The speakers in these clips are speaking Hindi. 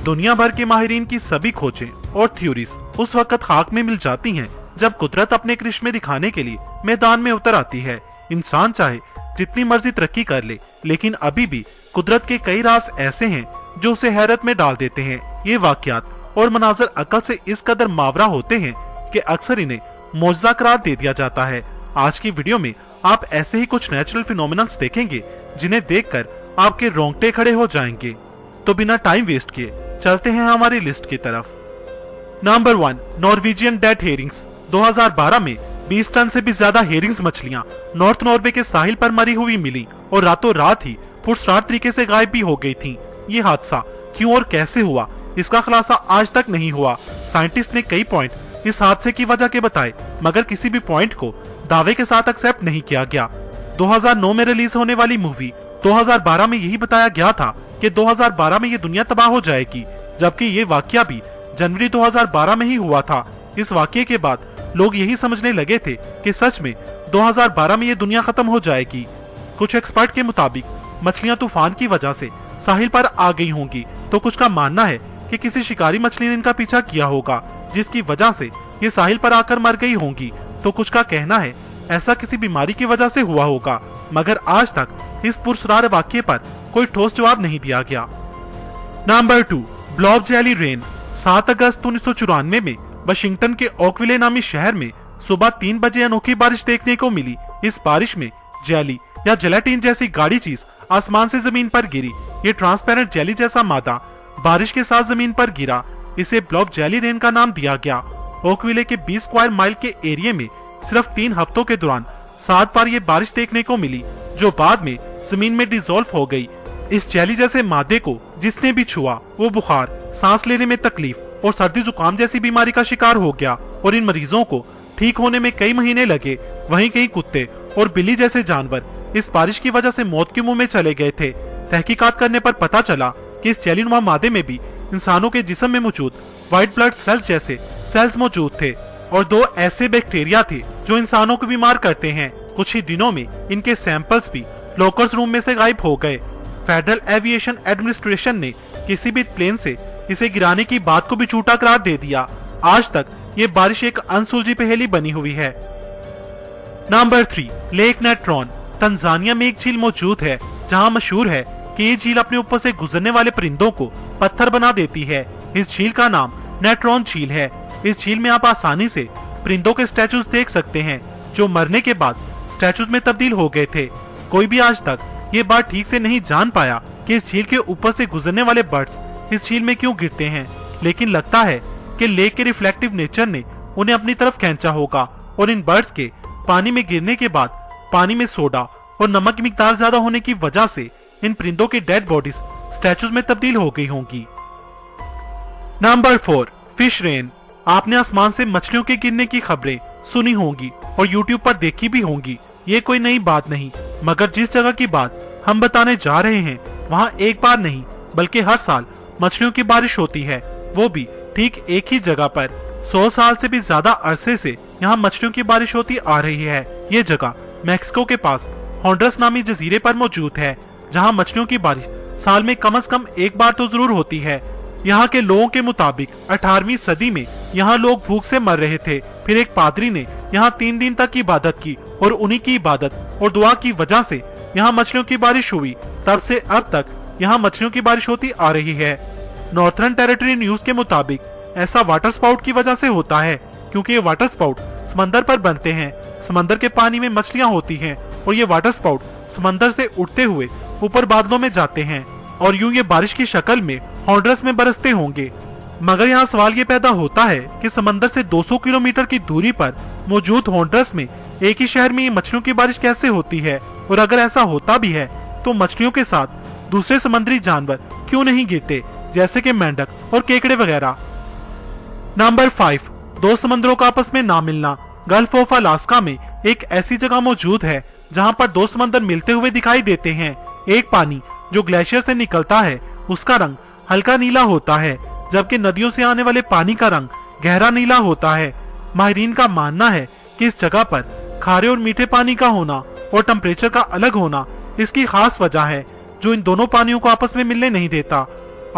दुनिया भर के माहिरीन की सभी खोजें और थ्योरीज उस वक्त खाक में मिल जाती हैं जब कुदरत अपने करिश्मे दिखाने के लिए मैदान में उतर आती है। इंसान चाहे जितनी मर्जी तरक्की कर ले, लेकिन अभी भी कुदरत के कई राज ऐसे हैं जो उसे हैरत में डाल देते हैं। ये वाकयात और मनाजर अकल से इस कदर मावरा होते हैं कि अक्सर इन्हें मौजज़ा करार दे दिया जाता है। आज की वीडियो में आप ऐसे ही कुछ नेचुरल फिनोमिनन्स देखेंगे जिन्हें देखकर आपके रोंगटे खड़े हो जाएंगे। तो बिना टाइम वेस्ट किए चलते हैं हमारी लिस्ट की तरफ। Number 1, Norwegian dead Hering's. 2012 में 20 टन से भी ज्यादा हेरिंग्स मछलियां नॉर्थ नॉर्वे के साहिल पर मरी हुई मिली और रातों रात ही पुरस्कार तरीके से गायब भी हो गई थीं। ये हादसा क्यों और कैसे हुआ, इसका खुलासा आज तक नहीं हुआ। साइंटिस्ट ने कई पॉइंट इस हादसे की वजह के बताए, मगर किसी भी पॉइंट को दावे के साथ एक्सेप्ट नहीं किया गया। 2009 में रिलीज होने वाली मूवी 2012 में यही बताया गया था कि 2012 में ये दुनिया तबाह हो जाएगी, जबकि ये वाकया भी जनवरी 2012 में ही हुआ था। इस वाकये के बाद लोग यही समझने लगे थे कि सच में 2012 में ये दुनिया खत्म हो जाएगी। कुछ एक्सपर्ट के मुताबिक मछलियां तूफान की वजह से साहिल पर आ गई होंगी, तो कुछ का मानना है कि किसी शिकारी मछली ने इनका पीछा किया होगा जिसकी वजह से ये साहिल पर आकर मर गई होंगी, तो कुछ का कहना है ऐसा किसी बीमारी की वजह से हुआ होगा, मगर आज तक इस पुरस्कार वाक्य पर कोई ठोस जवाब नहीं दिया गया। Number 2, blob jelly rain. 7 अगस्त 1994 में वाशिंगटन के ओकविले नामी शहर में सुबह 3 बजे अनोखी बारिश देखने को मिली। इस बारिश में जेली या जेलाटिन जैसी गाढ़ी चीज आसमान से जमीन पर गिरी। ये ट्रांसपेरेंट जेली जैसा मादा बारिश के साथ जमीन पर गिरा। इसे ब्लॉब जेली रेन का नाम दिया गया। ओकविले के 20 स्क्वायर माइल के एरिया में सिर्फ 3 हफ्तों के दौरान 7 बार ये बारिश देखने को मिली, जो बाद में जमीन में डिसॉल्व हो गई। इस जेली जैसे मादे को जिसने भी छुआ वो बुखार, सांस लेने में तकलीफ और सर्दी जुकाम जैसी बीमारी का शिकार हो गया और इन मरीजों को ठीक होने में कई महीने लगे। वहीं कई कुत्ते और बिल्ली जैसे जानवर इस बारिश की वजह से मौत के मुंह में चले गए थे। तहकीकात करने पर पता चला कि इस जेलीनुमा मादे में भी इंसानों के जिस्म में मौजूद व्हाइट ब्लड सेल्स जैसे सेल्स मौजूद थे और 2 ऐसे बैक्टीरिया थे जो इंसानों को बीमार करते हैं। कुछ ही दिनों में इनके सैंपल्स भी लॉकर्स रूम में से गायब हो गए। फेडरल एविएशन एडमिनिस्ट्रेशन ने किसी भी प्लेन से इसे गिराने की बात को भी झूठा करार दे दिया। आज तक ये बारिश एक अनसुलझी पहेली बनी हुई है। Number 3, lake Natron. तंजानिया में एक झील मौजूद है जहां मशहूर है कि ये झील अपने ऊपर से गुजरने वाले परिंदों को पत्थर बना देती है। इस झील का नाम नेट्रॉन झील है। इस झील में आप आसानी से परिंदों के स्टैचूज देख सकते हैं जो मरने के बाद स्टैचूज में तब्दील हो गए थे। कोई भी आज तक ये बात ठीक से नहीं जान पाया कि इस झील के ऊपर से गुजरने वाले बर्ड्स इस झील में क्यों गिरते हैं, लेकिन लगता है कि लेक के रिफ्लेक्टिव नेचर ने उन्हें अपनी तरफ खींचा होगा और इन बर्ड्स के पानी में गिरने के बाद पानी में सोडा और नमक की मिकदार ज्यादा होने की वजह से इन परिंदों की डेड बॉडीज स्टैचूज में तब्दील हो गई होंगी। Number 4, fish rain. आपने आसमान से मछलियों के गिरने की खबरें सुनी होंगी और YouTube पर देखी भी होंगी। ये कोई नई बात नहीं, मगर जिस जगह की बात हम बताने जा रहे हैं वहाँ एक बार नहीं बल्कि हर साल मछलियों की बारिश होती है, वो भी ठीक एक ही जगह पर। 100 साल से भी ज्यादा अरसे से यहाँ मछलियों की बारिश होती आ रही है। ये जगह मैक्सिको के पास होंडरस नामी जजीरे पर मौजूद है, जहाँ मछलियों की बारिश साल में कम से कम एक बार तो जरूर होती है। यहाँ के लोगों के मुताबिक 18वीं सदी में यहाँ लोग भूख से मर रहे थे। फिर एक पादरी ने यहाँ 3 दिन तक इबादत की और उन्हीं की इबादत और दुआ की वजह से यहाँ मछलियों की बारिश हुई। तब से अब तक यहाँ मछलियों की बारिश होती आ रही है। नॉर्थर्न टेरिटरी न्यूज के मुताबिक ऐसा वाटर स्पाउट की वजह से होता है क्योंकि ये वाटर स्पाउट समंदर पर बनते हैं। समंदर के पानी में मछलियां होती हैं और ये वाटर स्पाउट समंदर से उठते हुए ऊपर बादलों में जाते हैं और यूं ये बारिश की शक्ल में हॉन्डरस में बरसते होंगे। मगर यहाँ सवाल ये पैदा होता है कि समंदर से 200 किलोमीटर की दूरी पर मौजूद हॉन्डरस में एक ही शहर में ये मछलियों की बारिश कैसे होती है, और अगर ऐसा होता भी है तो मछलियों के साथ दूसरे समुद्री जानवर क्यों नहीं गिरते, जैसे कि मेंढक और केकड़े वगैरह। नंबर 5, 2 समंदरों का आपस में ना मिलना। गल्फ ऑफ अलास्का में एक ऐसी जगह मौजूद है जहाँ पर 2 समंदर मिलते हुए दिखाई देते हैं। एक पानी जो ग्लेशियर से निकलता है उसका रंग हल्का नीला होता है, जबकि नदियों से आने वाले पानी का रंग गहरा नीला होता है। माहिरीन का मानना है कि इस जगह पर खारे और मीठे पानी का होना और टेम्परेचर का अलग होना इसकी खास वजह है जो इन दोनों पानियों को आपस में मिलने नहीं देता।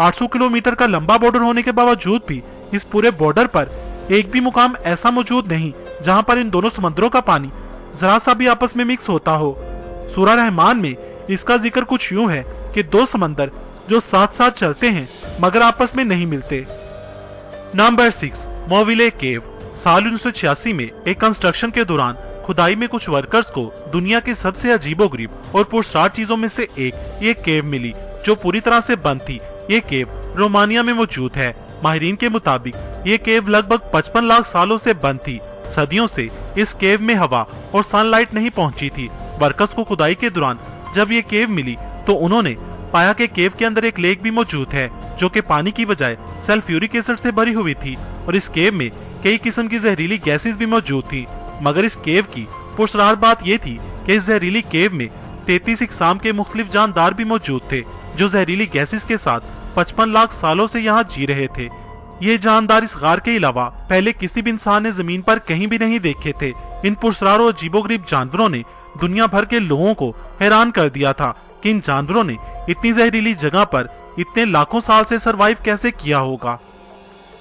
800 किलोमीटर का लंबा बॉर्डर होने के बावजूद भी इस पूरे बॉर्डर पर एक भी मुकाम ऐसा मौजूद नहीं जहां पर इन दोनों समुद्रों का पानी जरा सा भी आपस में मिक्स होता हो। सूरा रहमान में इसका जिक्र कुछ यूं है कि दो समंदर जो साथ साथ चलते हैं मगर आपस में नहीं मिलते। नंबर 6, मोविले केव। साल 1986 में एक कंस्ट्रक्शन के दौरान खुदाई में कुछ वर्कर्स को दुनिया के सबसे अजीबोगरीब और पुरस्कार चीजों में से एक ये केव मिली जो पूरी तरह से बंद थी। ये केव रोमानिया में मौजूद है। माहिरीन के मुताबिक ये केव लगभग 55 लाख सालों से बंद थी। सदियों से इस केव में हवा और सनलाइट नहीं पहुंची थी। वर्कर्स को खुदाई के दौरान जब ये केव मिली तो उन्होंने पाया कि केव के अंदर एक लेक भी मौजूद है जो कि पानी की बजाय सल्फ्यूरिक एसिड से भरी हुई थी और इस केव में कई किस्म की जहरीली गैसेस भी मौजूद थी। मगर इस केव की पुरस्कार बात यह थी कि इस जहरीली केव में 33 इकसाम के मुख्तलिफ जानदार भी मौजूद थे जो जहरीली गैसेस के साथ 55 लाख सालों से यहाँ जी रहे थे। ये जानदार इस गार के अलावा पहले किसी भी इंसान ने जमीन पर कहीं भी नहीं देखे थे। इन पुरस्कार और अजीबोगरीब जानवरों ने दुनिया भर के लोगों को हैरान कर दिया था कि इन जानवरों ने इतनी जहरीली जगह पर इतने लाखों साल से सरवाइव कैसे किया होगा।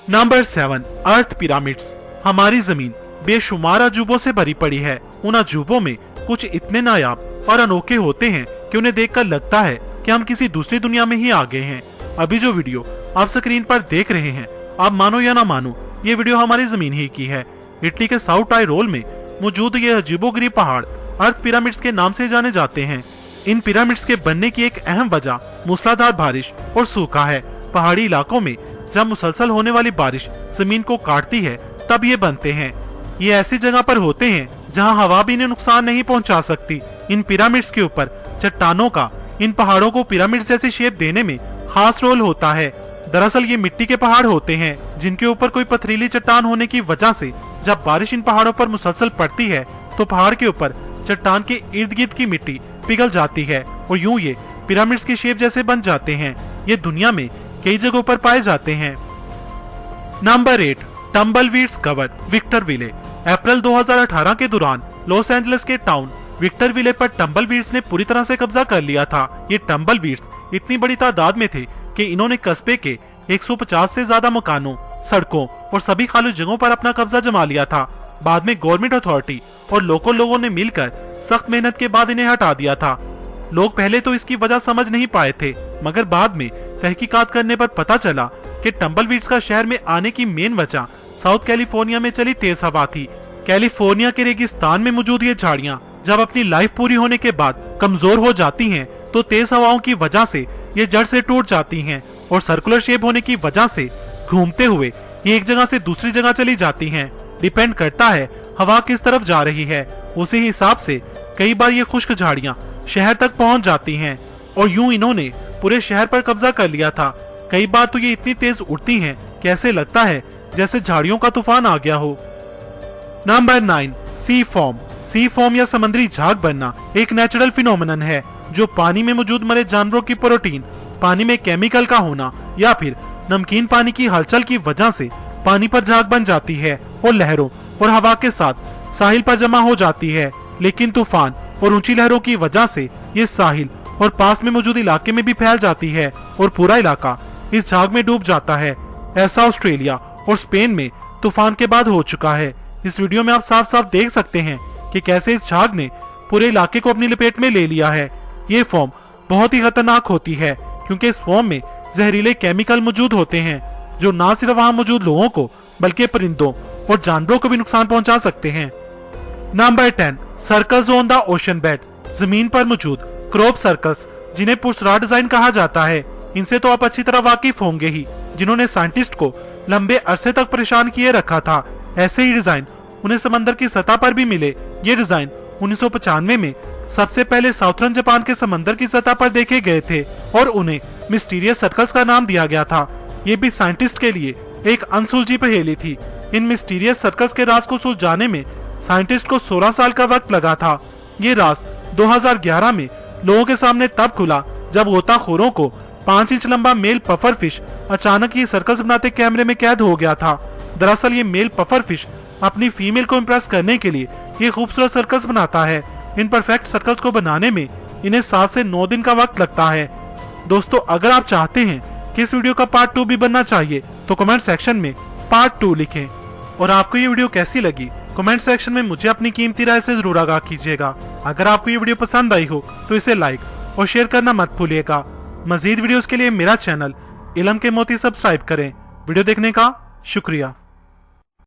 नंबर 7, अर्थ पिरामिड्स। हमारी जमीन बेशुमार अजूबों से भरी पड़ी है। उन अजूबों में कुछ इतने नायाब और अनोखे होते हैं कि उन्हें देखकर लगता है कि हम किसी दूसरी दुनिया में ही आ गए हैं। अभी जो वीडियो आप स्क्रीन पर देख रहे हैं, आप मानो या ना मानो, ये वीडियो हमारी जमीन ही की है। इटली के साउथ टायरोल में मौजूद ये अजीबोगरीब पहाड़ अर्थ पिरामिड्स के नाम से जाने जाते हैं। इन पिरामिड्स के बनने की एक अहम वजह मूसलाधार बारिश और सूखा है। पहाड़ी इलाकों में जब मुसलसल होने वाली बारिश जमीन को काटती है तब ये बनते हैं। ये ऐसी जगह पर होते हैं जहां हवा भी इन्हें नुकसान नहीं पहुंचा सकती। इन पिरामिड्स के ऊपर चट्टानों का इन पहाड़ों को पिरामिड जैसी शेप देने में खास रोल होता है। दरअसल ये मिट्टी के पहाड़ होते हैं जिनके ऊपर कोई पथरीली चट्टान होने की वजह से जब बारिश इन पहाड़ों पर मुसलसल पड़ती है तो पहाड़ के ऊपर चट्टान के इर्द गिर्द की मिट्टी पिघल जाती है और यूं ये पिरामिड्स की शेप जैसे बन जाते हैं। ये दुनिया में कई जगहों पर पाए जाते हैं। Number 8, टम्बलवीड्स cover विक्टरविले। अप्रैल 2018 के दौरान लॉस एंजलिस के टाउन विक्टरविले पर टम्बलवीड्स ने पूरी तरह से कब्जा कर लिया था। ये टम्बलवीड्स इतनी बड़ी तादाद में थे कि इन्होंने कस्बे के 150 से ज्यादा मकानों, सड़कों और सभी खाली जगहों पर अपना कब्जा जमा लिया था। बाद में गवर्नमेंट अथॉरिटी और लोकल लोगों ने मिलकर सख्त मेहनत के बाद इन्हें हटा दिया था। लोग पहले तो इसकी वजह समझ नहीं पाए थे मगर बाद में तहकीकात करने पर पता चला कि टम्बलवीड्स का शहर में आने की मेन वजह साउथ कैलिफोर्निया में चली तेज हवा थी। कैलिफोर्निया के रेगिस्तान में मौजूद ये झाड़ियां जब अपनी लाइफ पूरी होने के बाद कमजोर हो जाती हैं तो तेज हवाओं की वजह से ये जड़ से टूट जाती हैं और सर्कुलर शेप होने की वजह से घूमते हुए ये एक जगह से दूसरी जगह चली जाती हैं। डिपेंड करता है हवा किस तरफ जा रही है, उसी हिसाब से कई बार ये खुश्क झाड़ियां शहर तक पहुंच जाती हैं और यूं इन्होंने पूरे शहर पर कब्जा कर लिया था। कई बार तो ये इतनी तेज उड़ती हैं कि ऐसे लगता है जैसे झाड़ियों का तूफान आ गया हो। नंबर 9, सी फॉर्म। सी फॉर्म या समुद्री झाग बनना एक नेचुरल फिनोमिनन है जो पानी में मौजूद मरे जानवरों की प्रोटीन, पानी में केमिकल का होना या फिर नमकीन पानी की हलचल की वजह से पानी पर झाग बन जाती है और लहरों और हवा के साथ साहिल पर जमा हो जाती है। लेकिन तूफान और ऊंची लहरों की वजह से ये साहिल और पास में मौजूद इलाके में भी फैल जाती है और पूरा इलाका इस झाग में डूब जाता है। ऐसा ऑस्ट्रेलिया और स्पेन में तूफान के बाद हो चुका है। इस वीडियो में आप साफ साफ देख सकते हैं कि कैसे इस झाग ने पूरे इलाके को अपनी लपेट में ले लिया है। ये फॉर्म बहुत ही खतरनाक होती है क्योंकि इस फॉर्म में जहरीले केमिकल मौजूद होते हैं जो न सिर्फ वहां मौजूद लोगों को बल्कि परिंदों और जानवरों को भी नुकसान पहुंचा सकते हैं। Number 10, circles on the ocean bed. जमीन पर मौजूद क्रॉप सर्कल्स जिन्हें पुरस्कार डिजाइन कहा जाता है, इनसे तो आप अच्छी तरह वाकिफ होंगे ही, जिन्होंने साइंटिस्ट को लंबे अरसे तक परेशान किए रखा था। ऐसे ही डिजाइन उन्हें समंदर की सतह पर भी मिले। ये डिजाइन 1995 में सबसे पहले साउथर्न जापान के समंदर की सतह पर देखे गए थे और उन्हें मिस्टीरियस सर्कल्स का नाम दिया गया था। ये भी साइंटिस्ट के लिए एक अनसुलझी पहेली थी। इन मिस्टीरियस सर्कल्स के राज को सुलझाने में साइंटिस्ट को 16 साल का वक्त लगा था। ये राज 2011 में लोगों के सामने तब खुला जब गोताखोरों को 5 इंच लंबा मेल पफर फिश अचानक ये सर्कल्स बनाते कैमरे में कैद हो गया था। दरअसल ये मेल पफर फिश अपनी फीमेल को इम्प्रेस करने के लिए ये खूबसूरत सर्कल्स बनाता है। इन परफेक्ट सर्कल्स को बनाने में इन्हें 7 से 9 दिन का वक्त लगता है। दोस्तों, अगर आप चाहते हैं कि इस वीडियो का पार्ट 2 भी बनना चाहिए तो कमेंट सेक्शन में पार्ट 2 लिखें। और आपको ये वीडियो कैसी लगी कमेंट सेक्शन में मुझे अपनी कीमती राय से जरूर आगाह कीजिएगा। अगर आपको ये वीडियो पसंद आई हो तो इसे लाइक और शेयर करना मत भूलिएगा। मजीद वीडियोस के लिए मेरा चैनल इल्म के मोती सब्सक्राइब करें। वीडियो देखने का शुक्रिया।